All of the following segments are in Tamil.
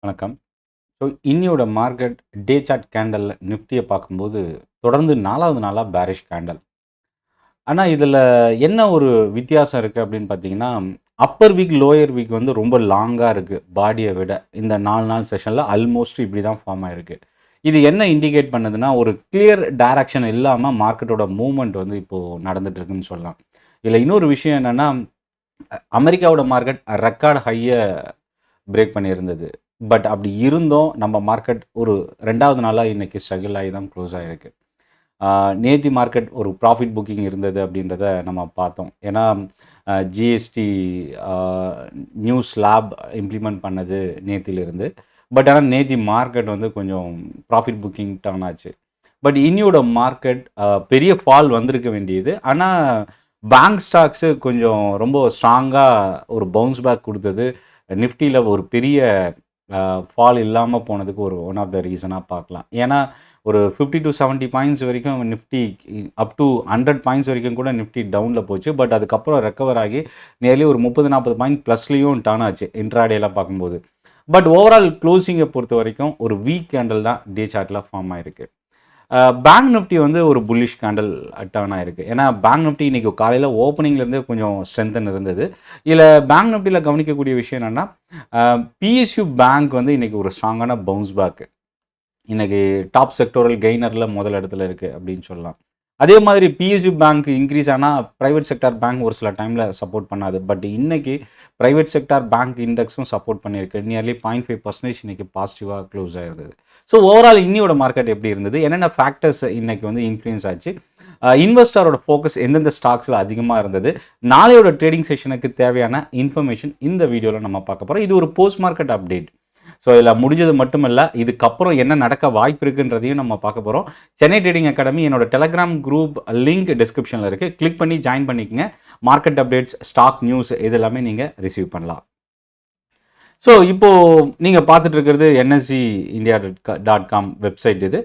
வணக்கம். ஸோ இன்னியோட மார்க்கெட் டே சார்ட் கேண்டல்ல நிஃப்டிய பார்க்கும்போது, தொடர்ந்து 4வது நாளா பேரிஷ் கேண்டல். ஆனா, இதில என்ன ஒரு வித்தியாசம் இருக்கு அப்படின்னு பார்த்தீங்கன்னா, அப்பர் வீக், லோயர் வீக் வந்து ரொம்ப லாங்கா இருக்கு பாடிய விட. இந்த 4 நாள் செஷன்ல ஆல்மோஸ்ட் இப்படி தான் ஃபார்ம் ஆயிருக்கு. இது என்ன இண்டிகேட் பண்ணுதுன்னா, ஒரு கிளியர் டைரக்ஷன் இல்லாம மார்க்கெட்டோட மூவ்மெண்ட் வந்து இப்போ நடந்துட்டு இருக்குன்னு சொல்லலாம். இதில இன்னொரு விஷயம் என்னன்னா, அமெரிக்காவோட மார்க்கெட் ரெக்கார்ட் ஹைய பிரேக் பண்ணியிருந்தது. பட் அப்படி இருந்தும் நம்ம மார்க்கெட் ஒரு 2வது நாளா இன்னைக்கு ஸ்ட்ரகிள் ஆகி தான் க்ளோஸ் ஆயிருக்கு. நேத்தி மார்க்கெட் ஒரு ப்ராஃபிட் புக்கிங் இருந்தது அப்படின்றத நம்ம பார்த்தோம். ஏன்னா ஜிஎஸ்டி ஆ நியூ ஸ்லாப் இம்ப்ளிமெண்ட் பண்ணது நேத்திலிருந்து. பட் ஆனா நேத்தி மார்க்கெட் வந்து கொஞ்சம் ப்ராஃபிட் புக்கிங் டர்ன் ஆச்சு. பட் இன்னியோட மார்க்கெட் பெரிய ஃபால் வந்திருக்க வேண்டியது. ஆனா பேங்க் ஸ்டாக்ஸு கொஞ்சம் ரொம்ப ஸ்ட்ராங்கா ஒரு பவுன்ஸ் பேக் குடுத்தது. நிஃப்டில ஒரு பெரிய ஃபால் இல்லாம போனதுக்கு ஒரு ஒன் ஆஃப் த ரீசனா பார்க்கலாம். ஏன்னா, ஒரு 50-70 பாயிண்ட்ஸ் வரைக்கும் நிஃப்டி அப் டூ 100 பாயிண்ட்ஸ் வரைக்கும் கூட நிஃப்டி டவுன்ல போச்சு. பட் அதுக்கப்புறம் ரெக்கவர் ஆகி நியர்லி ஒரு 30, 40 பாயிண்ட் ப்ளஸ்லயும் டர்ன் ஆச்சு இன்ட்ராடேல பார்க்கும்போது. பட் ஓவரால் க்ளோசிங்க பொறுத்தவரைக்கும் ஒரு வீக் கேண்டில் தான் டே சார்ட்ல ஃபார்ம் ஆயிருக்கு. பேங்க் நிஃப்டி வந்து ஒரு புல்லிஷ் கேண்டில் டர்ன் ஆயிருக்கு. ஏன்னா, பேங்க் நிஃப்டி இன்னைக்கு காலையில ஓப்பனிங்லேருந்தே கொஞ்சம் ஸ்ட்ரென்தன் இருந்தது. இதில பேங்க் நிஃப்டில கவனிக்கக்கூடிய விஷயம் என்னன்னா, பிஎஸ்யூ பேங்க் வந்து இன்னைக்கு ஒரு ஸ்ட்ராங்கான பவுன்ஸ் பேக். இன்னைக்கு டாப் செக்டோரல் கெய்னர்ல முதல் இடத்துல இருக்கு அப்படின்னு சொல்லலாம். அதே மாதிரி பிஎஸ்யூ பேங்க் இன்க்ரீஸ் ஆனா, பிரைவேட் செக்டார் பேங்க் ஒரு சில டைம்ல சப்போர்ட் பண்ணாது. பட் இன்னைக்கு பிரைவேட் செக்டார் பேங்க் இண்டெக்ஸும் சப்போர்ட் பண்ணியிருக்கு. நியர்லி 0.5% இன்னைக்கு பாசிட்டிவா க்ளோஸ் ஆயிருந்தது. ஸோ ஓவரால் இன்னியோட மார்க்கெட் எப்படி இருந்தது? என்னென்ன ஃபேக்டர்ஸ் இன்னைக்கு வந்து இன்ஃப்ளூயன்ஸ் ஆச்சு? இன்வெஸ்டரோட ஃபோக்கஸ் எந்தெந்த ஸ்டாக்ஸ்ல அதிகமா இருந்தது? நாளையோட ட்ரேடிங் செஷனுக்கு தேவையான இன்ஃபர்மேஷன் இந்த வீடியோல நம்ம பார்க்க போறோம். இது ஒரு போஸ்ட் மார்க்கெட் அப்டேட். ஸோ இதில முடிஞ்சது மட்டுமல்ல, இதுக்கப்புறம் என்ன நடக்க வாய்ப்பு இருக்குன்றதையும் நம்ம பார்க்க போறோம். சென்னை ட்ரேடிங் அகாடமி என்னோட டெலகிராம் குரூப் லிங்க் டிஸ்கிரிப்ஷன்ல இருக்கு. கிளிக் பண்ணி ஜாயின் பண்ணிக்கங்க. மார்க்கெட் அப்டேட்ஸ், ஸ்டாக் நியூஸ் இது எல்லாமே நீங்க ரிசீவ் பண்ணலாம். ஸோ இப்போ நீங்க பார்த்துட்டு இருக்கிறது NSC India dot com website இது.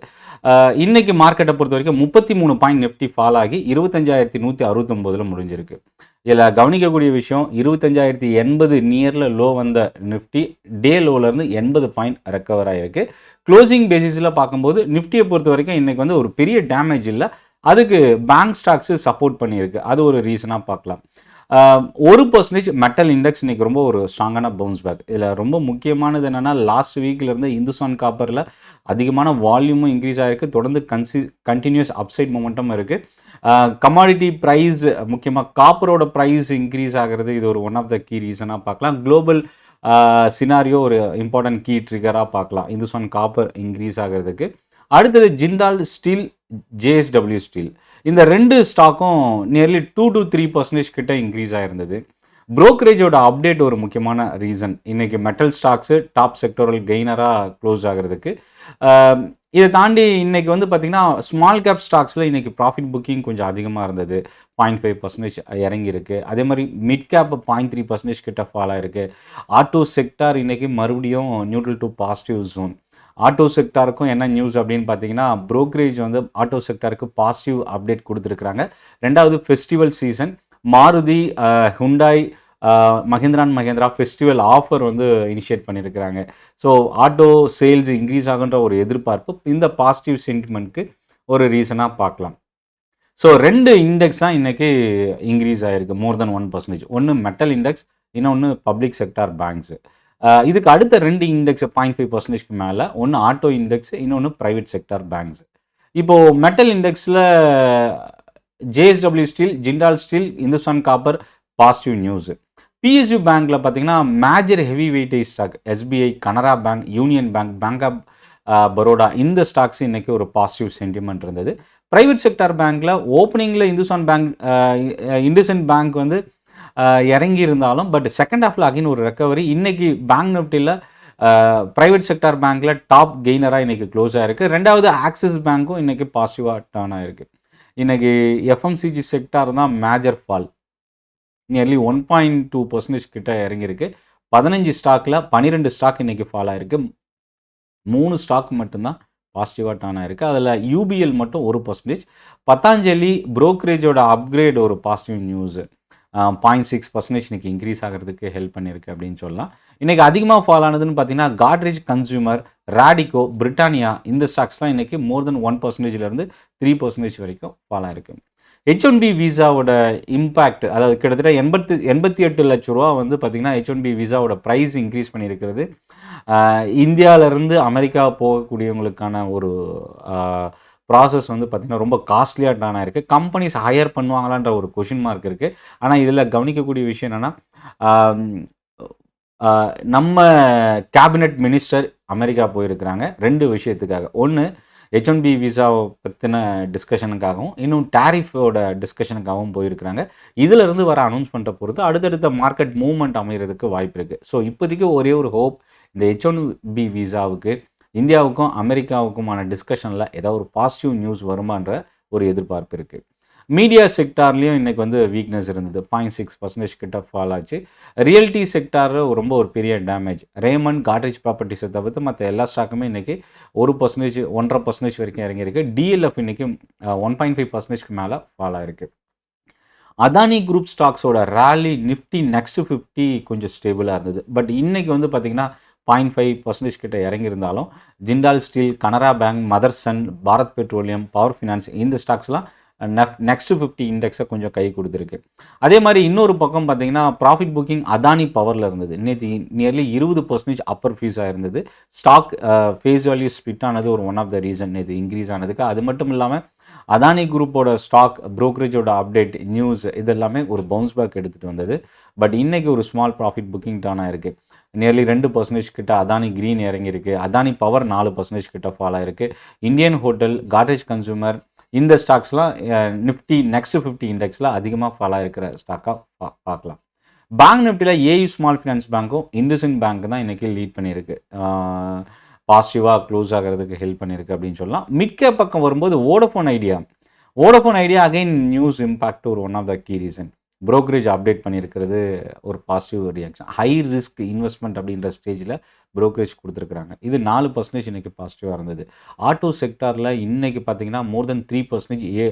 இன்னைக்கு மார்க்கெட்டை பொறுத்தவரைக்கும் 33 பாயிண்ட் நிஃப்டி ஃபால் ஆகி 25,169ல முடிஞ்சிருக்கு. இதில் கவனிக்கக்கூடிய விஷயம் 25,080 நியரில் லோ வந்த நிஃப்டி டே லோலேருந்து 80 பாயிண்ட் ரெக்கவர் ஆகிருக்கு. க்ளோசிங் பேசிஸில் பார்க்கும்போது நிஃப்டியை பொறுத்த வரைக்கும் இன்றைக்கி வந்து ஒரு பெரிய டேமேஜ் இல்லை. அதுக்கு பேங்க் ஸ்டாக்ஸு சப்போர்ட் பண்ணியிருக்கு. அது ஒரு ரீசனாக பார்க்கலாம். 1% மெட்டல் இண்டெக்ஸ் இன்றைக்கி ரொம்ப ஒரு ஸ்ட்ராங்கான பவுன்ஸ் பேக். இதில் ரொம்ப முக்கியமானது என்னென்னா லாஸ்ட் வீக்லேருந்து இந்துஸ்தான் காப்பரில் அதிகமான வால்யூமும் இன்க்ரீஸ் ஆகிருக்கு. தொடர்ந்து கண்டினியூஸ் அப்சைட் மொமெண்டம் இருக்குது. கமாடிட்டி ப்ரைஸ் முக்கியமாக காப்பரோட ப்ரைஸ் இன்க்ரீஸ் ஆகிறது இது ஒரு ஒன் ஆஃப் த கீ ரீசனாக பார்க்கலாம். குளோபல் சினாரியோ ஒரு இம்பார்ட்டன்ட் கீ ட்ரிகராக பார்க்கலாம் இந்துஸ்தான் காப்பர் இன்க்ரீஸ் ஆகிறதுக்கு. அடுத்தது ஜிண்டால் ஸ்டீல், ஜேஎஸ்டபிள்யூ ஸ்டீல், இந்த 2 ஸ்டாக்கும் நியர்லி 2-3% கிட்ட இன்க்ரீஸ் ஆயிருந்தது. புரோக்கரேஜோட அப்டேட் ஒரு முக்கியமான ரீசன். இன்னைக்கு மெட்டல் ஸ்டாக்ஸு டாப் செக்டோரல் கெய்னராக க்ளோஸ் ஆகிறதுக்கு. இதை தாண்டி இன்னைக்கு வந்து பார்த்திங்கன்னா ஸ்மால் கேப் ஸ்டாக்ஸில் இன்னைக்கு ப்ராஃபிட் புக்கிங் கொஞ்சம் அதிகமாக இருந்தது. 0.5% இறங்கியிருக்கு. அதே மாதிரி மிட் கேப் 0.3% கிட்ட ஃபால் ஆயிருக்கு. ஆட்டோ செக்டார் இன்னைக்கு மறுபடியும் neutral to positive zone. Auto செக்டாருக்கும் என்ன நியூஸ் அப்படின்னு பார்த்தீங்கன்னா, புரோக்கரேஜ் வந்து ஆட்டோ செக்டாருக்கு பாசிட்டிவ் அப்டேட் கொடுத்துருக்குறாங்க. 2வது festival season. Maruti, Hyundai, Mahindra and Mahindra festival offer வந்து இனிஷியேட் பண்ணியிருக்கிறாங்க. ஸோ ஆட்டோ சேல்ஸ் இன்க்ரீஸ் ஆகுன்ற ஒரு எதிர்பார்ப்பு இந்த பாசிட்டிவ் சென்டிமெண்ட்க்கு ஒரு ரீசனாக பார்க்கலாம். ஸோ 2 இண்டெக்ஸ் தான் இன்றைக்கி இன்க்ரீஸ் ஆகிருக்கு மோர் தென் 1%. ஒன்று மெட்டல் இண்டெக்ஸ், இன்னொன்று பப்ளிக் செக்டார் பேங்க்ஸு. இதுக்கு அடுத்த 2 இண்டெக்ஸ் 0.5%க்கு மேலே, ஒன்று ஆட்டோ இண்டெக்ஸ், இன்னொன்று ப்ரைவேட் செக்டார் பேங்க்ஸ். இப்போது மெட்டல் இண்டெக்ஸில் JSW steel, Jindal steel, Hindustan copper positive news. PSU பேங்க்கில் பார்த்தீங்கன்னா major heavy weightage stock SBI, Canara bank, union bank, bank of Baroda இந்த ஸ்டாக்ஸ் இன்றைக்கி ஒரு பாசிட்டிவ் சென்டிமெண்ட் இருந்தது. ப்ரைவேட் செக்டார் பேங்க்கில் ஓப்பனிங்கில் இந்துஸ்தான் பேங்க், இண்டஸ்இண்ட் பேங்க் வந்து இறங்கி இருந்தாலும் பட் செகண்ட் ஹாஃபில் அகைன் ஒரு ரெக்கவரி. இன்றைக்கி பேங்க் நிஃப்டியில் ப்ரைவேட் செக்டார் பேங்க்கில் டாப் கெய்னராக இன்றைக்கி க்ளோஸ் ஆகிருக்கு. 2வது ஆக்சிஸ் பேங்க்கும் இன்றைக்கி பாசிட்டிவாக டர்ன் ஆகிருக்கு. இன்றைக்கி எஃப்எம்சிஜி செக்டார் தான் மேஜர் ஃபால். நியர்லி 1.2% கிட்ட இறங்கியிருக்கு. 15 ஸ்டாக்கில் 12 ஸ்டாக் இன்றைக்கி ஃபால் ஆகிருக்கு. 3 ஸ்டாக் மட்டும்தான் பாசிட்டிவாக டர்ன் ஆகிருக்கு. அதில் யூபிஎல் மட்டும் 1%. பத்தாஞ்சலி புரோக்கரேஜோட அப்கிரேட் ஒரு பாசிட்டிவ் நியூஸு. 0.6% இன்னைக்கு இன்க்ரீஸ் ஆகிறதுக்கு ஹெல்ப் பண்ணியிருக்கு அப்படின்னு சொல்லலாம். இன்றைக்கி அதிகமாக ஃபால் ஆனதுன்னு பார்த்தீங்கன்னா காட்ரேஜ் கன்சூமர், ராடிகோ, பிரிட்டானியா இந்த ஸ்டாக்ஸ்லாம் இன்றைக்கி மோர் தென் 1%லேருந்து 3% வரைக்கும் ஃபால் ஆயிருக்கு. H1B விசாவோட இம்பேக்ட், அதாவது கிட்டத்தட்ட 88 லட்ச ரூபா வந்து பார்த்திங்கன்னா H1B விசாவோட ப்ரைஸ் இன்க்ரீஸ் பண்ணியிருக்கிறது. இந்தியாவிலேருந்து அமெரிக்கா போகக்கூடியவங்களுக்கான ஒரு ப்ராசஸ் வந்து பார்த்திங்கன்னா ரொம்ப காஸ்ட்லியாக டான் ஆயிருக்கு. கம்பெனிஸ் ஹையர் பண்ணுவாங்களான்ற ஒரு கொஷின் மார்க் இருக்குது. ஆனால் இதில் கவனிக்கக்கூடிய விஷயம் என்னென்னா, நம்ம கேபினட் மினிஸ்டர் அமெரிக்கா போயிருக்கிறாங்க 2 விஷயத்துக்காக. ஒன்று H1B விசாவை பற்றின டிஸ்கஷனுக்காகவும், இன்னும் டேரிஃபோட டிஸ்கஷனுக்காகவும் போயிருக்கிறாங்க. இதிலிருந்து வர அனௌன்ஸ்மெண்ட்டை பொறுத்து அடுத்தடுத்த மார்க்கெட் மூவ்மெண்ட் அமைகிறதுக்கு வாய்ப்பு இருக்குது. ஸோ இப்போதைக்கு ஒரே ஒரு ஹோப், இந்த H1B விசாவுக்கு இந்தியாவுக்கும் அமெரிக்காவுக்குமான டிஸ்கஷனில் ஏதாவது ஒரு பாசிட்டிவ் நியூஸ் வருமான்ற ஒரு எதிர்பார்ப்பு இருக்குது. மீடியா செக்டார்லேயும் இன்றைக்கி வந்து வீக்னஸ் இருந்தது. 0.6% கிட்ட ஃபால் ஆச்சு. ரியல்டி செக்டார் ரொம்ப ஒரு பெரிய டேமேஜ். ரேமண்ட், காட்ரேஜ் ப்ராப்பர்ட்டிஸை தவிர்த்து மற்ற எல்லா ஸ்டாக்குமே இன்றைக்கி 1%, 1.5% வரைக்கும் இறங்கியிருக்கு. டிஎல்எஃப் இன்றைக்கி 1.5%க்கு மேலே ஃபால் ஆகிருக்கு. அதானி குரூப் ஸ்டாக்ஸோட ரேலி நிஃப்டி நெக்ஸ்ட் 50 கொஞ்சம் ஸ்டேபிளாக இருந்தது. பட் இன்றைக்கி வந்து பார்த்திங்கன்னா 0.5% கிட்ட இறங்கியிருந்தாலும் Jindal steel, Canara bank, Motherson, Bharat petroleum, power finance இந்த ஸ்டாக்ஸ்லாம் நெக்ஸ்ட் 50 இண்டெக்ஸை கொஞ்சம் கை கொடுத்துருக்கு. அதே மாதிரி இன்னொரு பக்கம் பார்த்தீங்கன்னா ப்ராஃபிட் புக்கிங் அதானி பவரில் இருந்தது. நேற்று நியர்லி 20% அப்பர் ஃபீஸாக இருந்தது. ஸ்டாக் ஃபேஸ் வேல்யூ ஸ்பிட் ஆனது ஒரு ஒன் ஆஃப் த ரீசன் நேற்று இன்க்ரீஸ் ஆனதுக்கு. அது மட்டும் இல்லாமல் அதானி குரூப்போட ஸ்டாக் ப்ரோக்கரேஜோட அப்டேட் நியூஸ் இதெல்லாமே ஒரு பவுன்ஸ் பேக் எடுத்துகிட்டு வந்தது. பட் இன்றைக்கி ஒரு ஸ்மால் ப்ராஃபிட் புக்கிங் டர்ன் ஆயிருக்கு. நியர்லி 2% கிட்ட அதானி க்ரீன் இறங்கியிருக்கு. அதானி பவர் 4% கிட்ட ஃபால் ஆயிருக்கு. இந்தியன் ஹோட்டல், காட்ரேஜ் கன்சூமர் இந்த ஸ்டாக்ஸ்லாம் நிஃப்டி நெக்ஸ்ட் 50 இண்டெக்ஸில் அதிகமாக ஃபால் ஆகிருக்கிற ஸ்டாக்காக பார்க்கலாம். பேங்க் நிஃப்டியில் ஏயு ஸ்மால் ஃபினான்ஸ் பேங்க்கும் இண்டஸ்இண்ட் பேங்க் தான் இன்றைக்கி லீட் பண்ணியிருக்கு. பாசிட்டிவாக க்ளோஸ் ஆகிறதுக்கு ஹெல்ப் பண்ணியிருக்கு அப்படின்னு சொல்லலாம். மிட்கேப் பக்கம் வரும்போது Vodafone Idea again news impact ஒரு one of the key reason. Brokerage update பண்ணியிருக்கிறது ஒரு positive reaction. High risk investment அப்படின்ற ஸ்டேஜில் ப்ரோக்கரேஜ் கொடுத்துருக்குறாங்க. இது 4% இன்றைக்கி பாசிட்டிவாக இருந்தது. ஆட்டோ செக்டாரில் இன்றைக்கி பார்த்தீங்கன்னா மோர் தென் 3%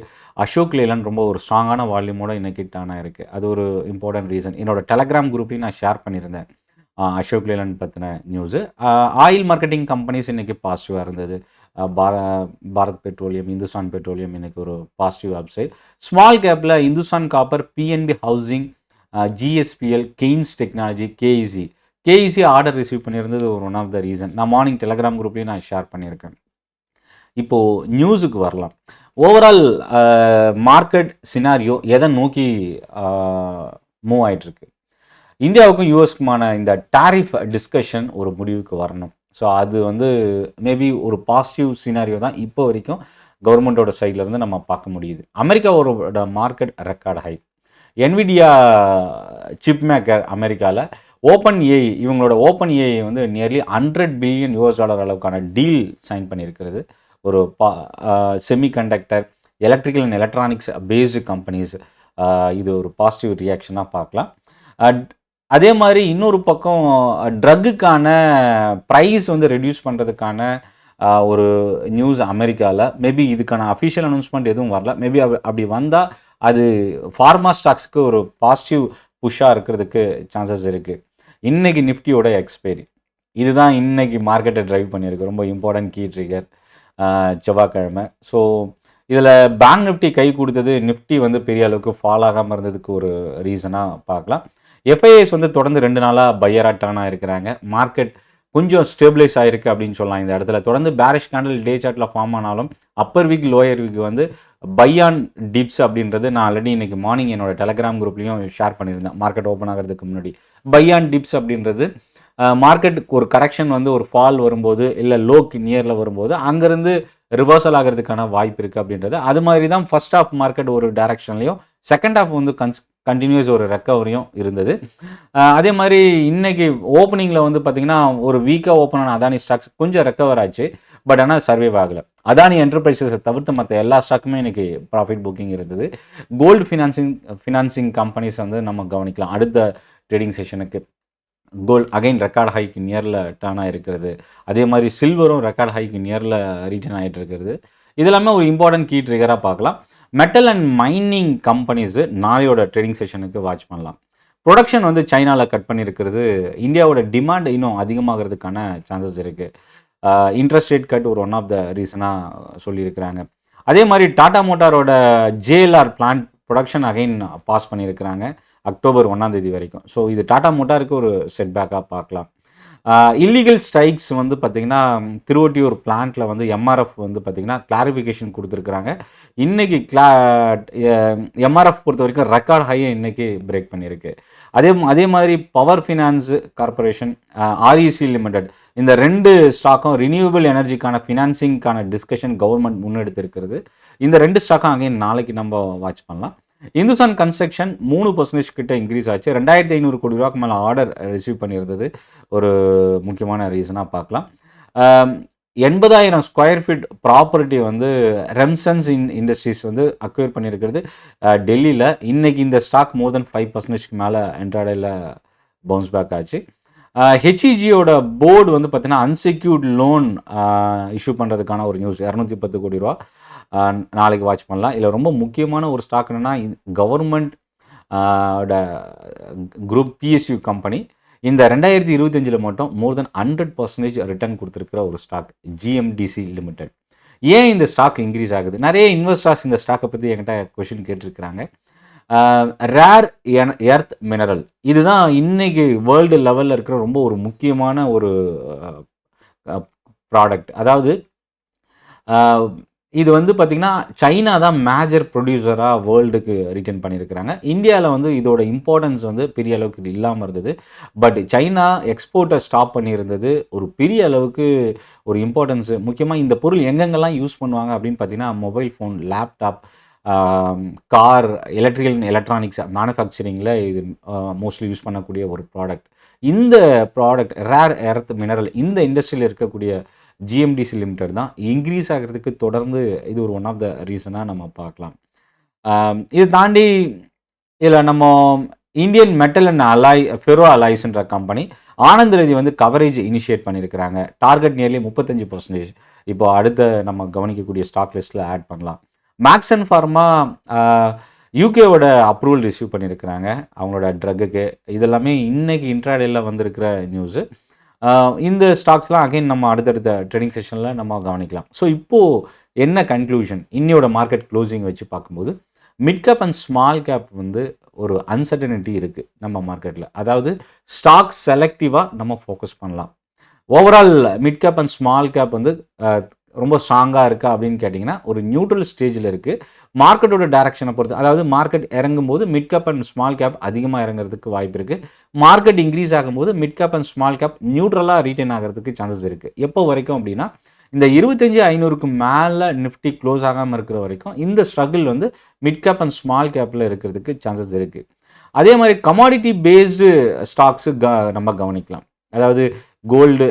அசோக் லேலண்ட் ரொம்ப ஒரு ஸ்ட்ராங்கான வால்யூமோட இன்றைக்கி டான் ஆகிருக்கு. அது ஒரு இம்பார்ட்டன்ட் ரீசன். என்னோட டெலகிராம் குரூப்லையும் நான் ஷேர் பண்ணியிருந்தேன் அசோக் லேலண்ட் பற்றின நியூஸு. ஆயில் மார்க்கெட்டிங் கம்பெனிஸ் இன்றைக்கி பாசிட்டிவாக இருந்தது. பாரத் பெட்ரோலியம், இந்துஸ்தான் பெட்ரோலியம் இன்றைக்கி ஒரு பாசிட்டிவ் அப்சைட். ஸ்மால் கேப்பில் Hindustan copper, PNB housing, GSPL, Kaynes technology, KEC order receive பண்ணியிருந்தது ஒரு ஒன் ஆஃப் த ரீசன். நான் மார்னிங் டெலகிராம் குரூப்லேயும் நான் ஷேர் பண்ணியிருக்கேன். இப்போது நியூஸுக்கு வரலாம். ஓவரால் மார்க்கெட் சினாரியோ எதை நோக்கி மூவ் ஆகிட்டுருக்கு? இந்தியாவுக்கும் யூஎஸ்க்குமான இந்த டாரிஃப் டிஸ்கஷன் ஒரு முடிவுக்கு வரணும். ஸோ அது வந்து மேபி ஒரு பாசிட்டிவ் சினாரியோ தான் இப்போ வரைக்கும் கவர்மெண்ட்டோட சைட்லேருந்து நம்ம பார்க்க முடியுது. அமெரிக்காவோட market record high. Nvidia chip maker அமெரிக்காவில் இவங்களோட ஓப்பன் ஏஐ வந்து நியர்லி $100 பில்லியன் அளவுக்கான டீல் சைன் பண்ணியிருக்கிறது. ஒரு semiconductor, electrical and electronics based companies. இது ஒரு பாசிட்டிவ் ரியாக்ஷனாக பார்க்கலாம். அதே மாதிரி இன்னொரு பக்கம் ட்ரக்குக்கான ப்ரைஸ் வந்து ரெடியூஸ் பண்ணுறதுக்கான ஒரு நியூஸ் அமெரிக்காவில். மேபி இதுக்கான அஃபிஷியல் அனௌன்ஸ்மெண்ட் எதுவும் வரல. மேபி அப்படி வந்தால் அது ஃபார்மா ஸ்டாக்ஸுக்கு ஒரு பாசிட்டிவ் புஷ்ஷாக இருக்கிறதுக்கு சான்சஸ் இருக்குது. இன்றைக்கி நிஃப்டியோட எக்ஸ்பைரி இதுதான் இன்றைக்கி மார்க்கெட்டை ட்ரைவ் பண்ணியிருக்கு. ரொம்ப இம்பார்ட்டன்ட் கீ ட்ரிகர் செவ்வாய்க்கிழமை. ஸோ இதில் பேங்க் நிஃப்டி கை கொடுத்தது நிஃப்டி வந்து பெரிய அளவுக்கு ஃபால் ஆகாமல் இருந்ததுக்கு ஒரு ரீசனாக பார்க்கலாம். எஃப்ஐஎஸ் வந்து தொடர்ந்து 2 நாளாக பையராக டர்ன் ஆகிருக்கிறாங்க. மார்க்கெட் கொஞ்சம் ஸ்டேபிளைஸ் ஆகிருக்கு அப்படின்னு சொல்லலாம். இந்த இடத்துல தொடர்ந்து பேரிஷ் கேண்டில் டே சார்ட்டில் ஃபார்ம் ஆனாலும் அப்பர் வீக் லோயர் வீக் வந்து பை ஆன் டிப்ஸ் அப்படின்றது நான் ஆல்ரெடி இன்றைக்கி மார்னிங் என்னோட டெலகிராம் குரூப்லேயும் ஷேர் பண்ணியிருந்தேன். மார்க்கெட் ஓப்பன் ஆகிறதுக்கு முன்னாடி பை ஆன் டிப்ஸ் அப்படின்றது மார்க்கெட்டுக்கு ஒரு கரெக்ஷன் வந்து ஒரு ஃபால் வரும்போது இல்லை லோக்கு நியரில் வரும்போது அங்கேருந்து ரிவர்சல் ஆகிறதுக்கான வாய்ப்பு இருக்குது அப்படின்றது. அது மாதிரி தான் ஃபர்ஸ்ட் ஆஃப் மார்க்கெட் ஒரு டைரக்ஷன்லையும், செகண்ட் ஆஃப் வந்து கண்டினியூஸ் ஒரு ரெக்கவரியும் இருந்தது. அதே மாதிரி இன்றைக்கி ஓப்பனிங்கில் வந்து பார்த்திங்கன்னா ஒரு வீக்காக ஓப்பன் ஆன அதானி ஸ்டாக்ஸ் கொஞ்சம் ரெக்கவர் ஆச்சு. பட் ஆனால் சர்வைவ் ஆகலை. அதானி என்டர்பிரைசஸை தவிர்த்து மற்ற எல்லா ஸ்டாக்குமே இன்றைக்கி ப்ராஃபிட் புக்கிங் இருந்தது. கோல்டு ஃபினான்சிங் கம்பெனிஸ் வந்து நம்ம கவனிக்கலாம். அடுத்த ட்ரேடிங் செஷனுக்கு கோல்டு அகைன் ரெக்கார்ட் ஹைக்கு நியரில் டர்ன் ஆகிருக்கிறது. அதே மாதிரி சில்வரும் ரெக்கார்ட் ஹைக்கு நியரில் ரீட்டர்ன் ஆகிட்டு இருக்கிறது. இதெல்லாமே ஒரு இம்பார்ட்டன்ட் கீ ட்ரிகராக பார்க்கலாம். மெட்டல் அண்ட் மைனிங் கம்பெனிஸு நாளையோட ட்ரேடிங் செஷனுக்கு வாட்ச் பண்ணலாம். ப்ரொடக்ஷன் வந்து சைனாவில் கட் பண்ணியிருக்கிறது இந்தியாவோட டிமாண்ட் இன்னும் அதிகமாகிறதுக்கான சான்சஸ் இருக்குது. இன்ட்ரெஸ்ட் ரேட் கட் ஒரு ஒன் ஆஃப் த ரீசனாக சொல்லியிருக்கிறாங்க. அதே மாதிரி டாடா மோட்டாரோட JLR plant production again pause பண்ணியிருக்கிறாங்க அக்டோபர் 1 வரைக்கும். ஸோ இது டாடா மோட்டாருக்கு ஒரு செட்பேக்காக பார்க்கலாம். இல்லீகல் ஸ்ட்ரைக்ஸ் வந்து பார்த்திங்கன்னா திருவொட்டியூர் பிளான்ட்டில் வந்து எம்ஆர்எஃப் வந்து பார்த்திங்கன்னா கிளாரிஃபிகேஷன் கொடுத்துருக்குறாங்க. இன்றைக்கி எம்ஆர்எஃப் பொறுத்த வரைக்கும் ரெக்கார்ட் ஹையை இன்றைக்கி பிரேக் பண்ணியிருக்கு. அதே மாதிரி power finance corporation, REC limited, இந்த 2 ஸ்டாக்கும் ரினியூவபிள் எனர்ஜிக்கான ஃபினான்சிங்கான டிஸ்கஷன் கவர்மெண்ட் முன்னெடுத்திருக்கிறது. இந்த 2 ஸ்டாக்கும் அகைன் நாளைக்கு நம்ம வாட்ச் பண்ணலாம். இந்துஸ்தான் கன்ஸ்ட்ரக்ஷன் 3% கிட்ட இன்க்ரீஸ் ஆச்சு. 2500 கோடி ரூபாய்க்கு மேலே ஆர்டர் ரிசீவ் பண்ணியிருந்தது ஒரு முக்கியமான ரீசனாக பார்க்கலாம். 80,000 ஸ்கொயர் ஃபீட் ப்ராப்பர்ட்டி வந்து ரெம்சன்ஸ் இண்டஸ்ட்ரீஸ் வந்து அக்வயர் பண்ணியிருக்கிறது டெல்லியில். இன்றைக்கி இந்த ஸ்டாக் மோர் தென் 5% மேலே இன்ட்ராடேயில் பவுன்ஸ் பேக் ஆச்சு. ஹெச்இஜியோட போர்டு வந்து பார்த்தீங்கன்னா அன்செக்யூர்ட் லோன் இஷ்யூ பண்ணுறதுக்கான ஒரு நியூஸ் 210 கோடி ரூபா நாளைக்கு வாட்ச் பண்ணலாம். இதில் ரொம்ப முக்கியமான ஒரு ஸ்டாக் என்னென்னா கவர்மெண்ட் குரூப் பிஎஸ்யூ கம்பெனி இந்த 2025 மட்டும் மோர் தென் 100% ரிட்டர்ன் கொடுத்துருக்கிற ஒரு ஸ்டாக் ஜிஎம்டிசி லிமிடெட். ஏன் இந்த ஸ்டாக் இன்க்ரீஸ் ஆகுது? நிறைய இன்வெஸ்டர்ஸ் இந்த ஸ்டாக்கை பற்றி என்கிட்ட கொஷின் கேட்டிருக்கிறாங்க. ரேர் எர்த் மினரல் இதுதான் இன்னைக்கு வேர்ல்டு லெவலில் இருக்கிற ரொம்ப ஒரு முக்கியமான ஒரு ப்ராடக்ட். அதாவது இது வந்து பார்த்திங்கன்னா சைனா தான் மேஜர் ப்ரொடியூசராக வேர்ல்டுக்கு ரிட்டர்ன் பண்ணியிருக்கிறாங்க. இந்தியாவில் வந்து இதோட இம்பார்ட்டன்ஸ் வந்து பெரிய அளவுக்கு இல்லாமல் இருந்தது. பட் சைனா எக்ஸ்போர்ட்டை ஸ்டாப் பண்ணியிருந்தது ஒரு பெரிய அளவுக்கு ஒரு இம்பார்ட்டன்ஸு. முக்கியமாக இந்த பொருள் எங்கெங்கெல்லாம் யூஸ் பண்ணுவாங்க அப்படின்னு பார்த்திங்கன்னா mobile phone, laptop, car, electronics மேனுஃபேக்சரிங்கில் இது மோஸ்ட்லி யூஸ் பண்ணக்கூடிய ஒரு ப்ராடக்ட். இந்த ப்ராடக்ட் ரேர் எர்த் மினரல் இந்த இண்டஸ்ட்ரியில் இருக்கக்கூடிய ஜிஎம்டிசி லிமிடெட் தான் இன்க்ரீஸ் ஆகிறதுக்கு தொடர்ந்து இது ஒரு ஒன் ஆஃப் த ரீசனாக நம்ம பார்க்கலாம். இதை தாண்டி இதில் நம்ம இந்தியன் மெட்டல் அண்ட் ஃபெரோ அலாய்ஸ்ன்ற கம்பெனி ஆனந்த் ரெட்டி வந்து கவரேஜ் இனிஷியேட் பண்ணியிருக்கிறாங்க. Target nearly 35%. இப்போ அடுத்த நம்ம கவனிக்கக்கூடிய ஸ்டாக் லிஸ்ட்டில் ஆட் பண்ணலாம். மேக்ஸ் அண்ட் ஃபார்மா யூகேவோட அப்ரூவல் ரிசீவ் பண்ணியிருக்கிறாங்க அவங்களோட ட்ரக்குக்கு. இதெல்லாமே இன்றைக்கி இன்ட்ராடேயில் வந்திருக்கிற நியூஸு. இந்த ஸ்டாக்ஸ்லாம் அகைன் நம்ம அடுத்தடுத்த ட்ரேடிங் செஷனில் நம்ம கவனிக்கலாம். ஸோ இப்போது என்ன கன்க்ளூஷன் இன்னையோட மார்க்கெட் க்ளோசிங் வச்சு பார்க்கும்போது mid cap and small gap வந்து ஒரு அன்சர்டனிட்டி இருக்குது நம்ம மார்க்கெட்டில். அதாவது ஸ்டாக் செலக்டிவாக நம்ம ஃபோக்கஸ் பண்ணலாம். Overall mid cap and small gap வந்து ரொம்ப ஸ்ட்ராங்காக இருக்கா அப்படின்னு கேட்டிங்கன்னா ஒரு நியூட்ரல் ஸ்டேஜில் இருக்குது. மார்க்கெட்டோட டைரக்ஷனை பொறுத்து, அதாவது மார்க்கெட் இறங்கும்போது mid cap and small cap அதிகமாக இறங்குறதுக்கு வாய்ப்பு இருக்குது. மார்க்கெட் இன்க்ரீஸ் ஆகும்போது mid cap and small cap நியூட்ரலாக ரீட்டைன் ஆகிறதுக்கு சான்சஸ் இருக்குது. எப்போ வரைக்கும் அப்படின்னா இந்த 25,500க்கு மேலே நிஃப்டி க்ளோஸ் ஆகாமல் இருக்கிற வரைக்கும் இந்த ஸ்ட்ரகிள் வந்து மிட் கேப் அண்ட் ஸ்மால் கேப்பில் இருக்கிறதுக்கு சான்சஸ் இருக்குது. அதே மாதிரி கமாடிட்டி பேஸ்டு ஸ்டாக்ஸு நம்ம கவனிக்கலாம். அதாவது கோல்டு,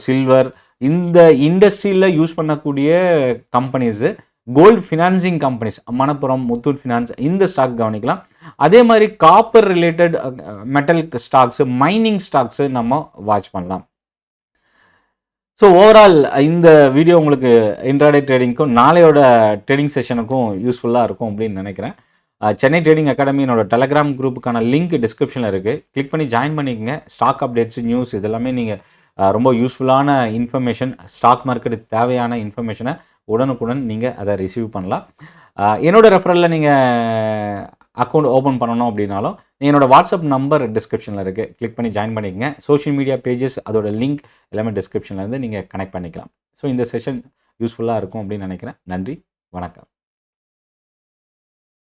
சில்வர், இந்த இண்டஸ்ட்ரியில் யூஸ் பண்ணக்கூடிய companies, gold financing companies, Manappuram, Muthoot finance, இந்த ஸ்டாக் கவனிக்கலாம். அதே மாதிரி copper related metal stocks, mining stocks நம்ம வாட்ச் பண்ணலாம். ஸோ ஓவரால் இந்த வீடியோ உங்களுக்கு இன்ட்ராடே ட்ரேடிங்க்கும் நாளையோட ட்ரேடிங் செஷனுக்கும் யூஸ்ஃபுல்லாக இருக்கும் அப்படின்னு நினைக்கிறேன். சென்னை ட்ரேடிங் அகாடமியோட டெலகிராம் குரூப்புக்கான லிங்க் டிஸ்கிரிப்ஷனில் இருக்குது. கிளிக் பண்ணி ஜாயின் பண்ணிக்கங்க. ஸ்டாக் அப்டேட்ஸ், நியூஸ் இதெல்லாமே நீங்கள் ரொம்ப யூஸ்ஃபுல்லான இன்ஃபர்மேஷன், ஸ்டாக் மார்க்கெட்டுக்கு தேவையான இன்ஃபர்மேஷனை உடனுக்குடன் நீங்கள் அதை ரிசீவ் பண்ணலாம். என்னோட ரெஃபரலில் நீங்கள் அக்கௌண்ட் ஓப்பன் பண்ணணும் அப்படின்னாலும் என்னோடய வாட்ஸ்அப் நம்பர் டிஸ்கிரிப்ஷனில் இருக்குது. கிளிக் பண்ணி ஜாயின் பண்ணிக்கங்க. சோஷியல் மீடியா பேஜஸ் அதோட லிங்க் எல்லாமே டிஸ்கிரிப்ஷனில் இருந்து நீங்கள் கனெக்ட் பண்ணிக்கலாம். ஸோ இந்த செஷன் யூஸ்ஃபுல்லாக இருக்கும் அப்படின்னு நினைக்கிறேன். நன்றி, வணக்கம்.